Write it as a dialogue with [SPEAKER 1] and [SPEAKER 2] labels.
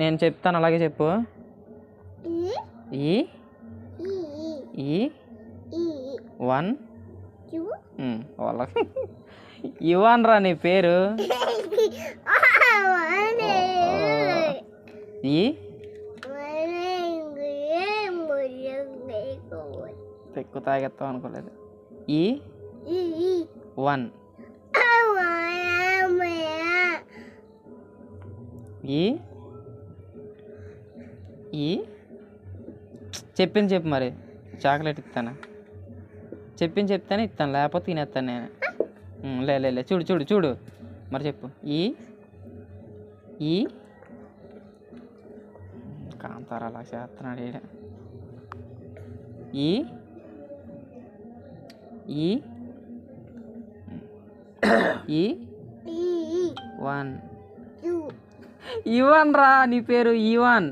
[SPEAKER 1] నేను చెప్తాను అలాగే చెప్పు. ఈ ఈ 1 వాళ్ళకి ఇవాన్ రా నీ పేరు. ఈ ఎక్కువ తాగెత్తావు అనుకోలేదు. ఈ 1 ఈ ఈ చెప్పింది చెప్పు మరి. చాక్లెట్ ఇస్తాను, చెప్పింది చెప్తానే ఇస్తాను, లేకపోతే తినేస్తాను నేను. లే చూడు చూడు చూడు మరి చెప్పు. ఈ ఈ కాంతార అలా చేస్తున్నాడు ఈడ. ఈ ఈ ఈ 1 ఇవాన్ రా నీ పేరు. ఇవాన్.